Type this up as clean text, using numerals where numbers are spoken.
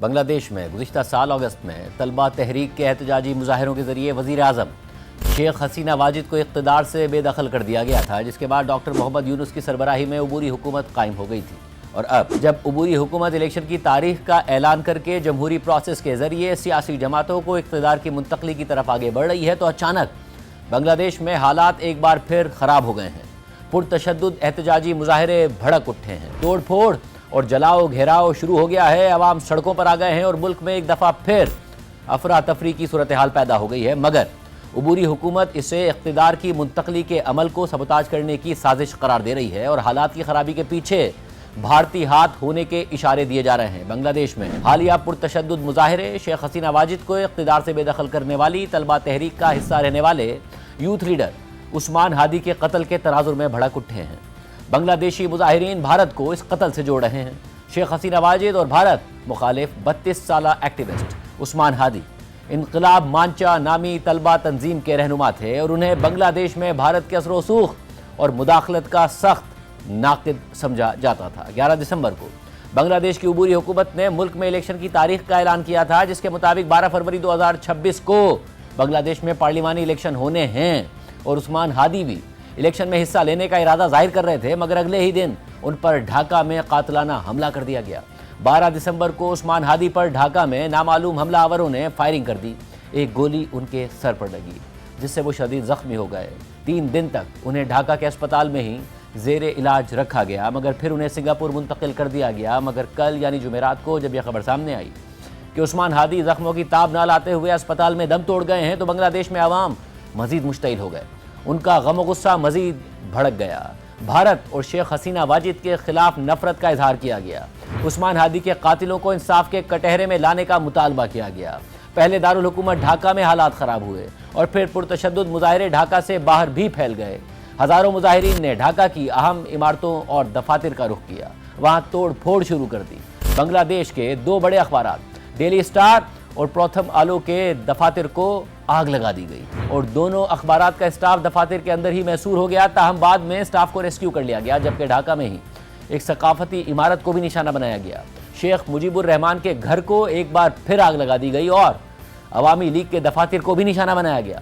بنگلہ دیش میں گزشتہ سال اگست میں طلبہ تحریک کے احتجاجی مظاہروں کے ذریعے وزیر اعظم شیخ حسینہ واجد کو اقتدار سے بے دخل کر دیا گیا تھا، جس کے بعد ڈاکٹر محمد یونس کی سربراہی میں عبوری حکومت قائم ہو گئی تھی۔ اور اب جب عبوری حکومت الیکشن کی تاریخ کا اعلان کر کے جمہوری پروسیس کے ذریعے سیاسی جماعتوں کو اقتدار کی منتقلی کی طرف آگے بڑھ رہی ہے، تو اچانک بنگلہ دیش میں حالات ایک بار پھر خراب ہو گئے ہیں۔ پرتشدد احتجاجی مظاہرے بھڑک اٹھے ہیں، توڑ پھوڑ اور جلاؤ گھیراؤ شروع ہو گیا ہے، عوام سڑکوں پر آ گئے ہیں اور ملک میں ایک دفعہ پھر افراتفری کی صورتحال پیدا ہو گئی ہے، مگر عبوری حکومت اسے اقتدار کی منتقلی کے عمل کو سبوتاژ کرنے کی سازش قرار دے رہی ہے اور حالات کی خرابی کے پیچھے بھارتی ہاتھ ہونے کے اشارے دیے جا رہے ہیں۔ بنگلہ دیش میں حالیہ پرتشدد مظاہرے شیخ حسینہ واجد کو اقتدار سے بے دخل کرنے والی طلبہ تحریک کا حصہ رہنے والے یوتھ لیڈر عثمان ہادی کے قتل کے تناظر میں بھڑک اٹھے ہیں۔ بنگلہ دیشی مظاہرین بھارت کو اس قتل سے جوڑ رہے ہیں۔ شیخ حسینہ واجد اور بھارت مخالف 32 سالہ ایکٹیوسٹ عثمان ہادی انقلاب مانچا نامی طلبہ تنظیم کے رہنما تھے اور انہیں بنگلہ دیش میں بھارت کے اثر و رسوخ اور مداخلت کا سخت ناقد سمجھا جاتا تھا۔ 11 دسمبر کو بنگلہ دیش کی عبوری حکومت نے ملک میں الیکشن کی تاریخ کا اعلان کیا تھا، جس کے مطابق 12 فروری 2026 کو بنگلہ دیش میں پارلیمانی الیکشن ہونے ہیں اور عثمان ہادی بھی الیکشن میں حصہ لینے کا ارادہ ظاہر کر رہے تھے، مگر اگلے ہی دن ان پر ڈھاکہ میں قاتلانہ حملہ کر دیا گیا۔ 12 دسمبر کو عثمان ہادی پر ڈھاکہ میں نامعلوم حملہ آوروں نے فائرنگ کر دی۔ ایک گولی ان کے سر پر لگی، جس سے وہ شدید زخمی ہو گئے۔ 3 دن تک انہیں ڈھاکہ کے اسپتال میں ہی زیر علاج رکھا گیا، مگر پھر انہیں سنگاپور منتقل کر دیا گیا۔ مگر کل یعنی جمعرات کو جب یہ خبر سامنے آئی کہ عثمان ہادی زخموں کی تاب نہ لاتے ہوئے اسپتال میں دم توڑ گئے ہیں، تو بنگلہ دیش میں عوام مزید مشتعل ہو گئے۔ ان کا غم و غصہ مزید بھڑک گیا۔ بھارت اور شیخ حسینہ واجد کے خلاف نفرت کا اظہار کیا گیا۔ عثمان ہادی کے قاتلوں کو انصاف کے کٹہرے میں لانے کا مطالبہ کیا گیا۔ پہلے دارالحکومت ڈھاکہ میں حالات خراب ہوئے اور پھر پرتشدد مظاہرے ڈھاکہ سے باہر بھی پھیل گئے۔ ہزاروں مظاہرین نے ڈھاکہ کی اہم عمارتوں اور دفاتر کا رخ کیا، وہاں توڑ پھوڑ شروع کر دی۔ بنگلہ دیش کے 2 بڑے اخبارات ڈیلی اسٹار اور پرتھم آلو کے دفاتر کو آگ لگا دی گئی اور دونوں اخبارات کا اسٹاف دفاتر کے اندر ہی محصور ہو گیا، تاہم بعد میں اسٹاف کو ریسکیو کر لیا گیا، جبکہ ڈھاکہ میں ہی ایک ثقافتی عمارت کو بھی نشانہ بنایا گیا۔ شیخ مجیب الرحمان کے گھر کو ایک بار پھر آگ لگا دی گئی اور عوامی لیگ کے دفاتر کو بھی نشانہ بنایا گیا۔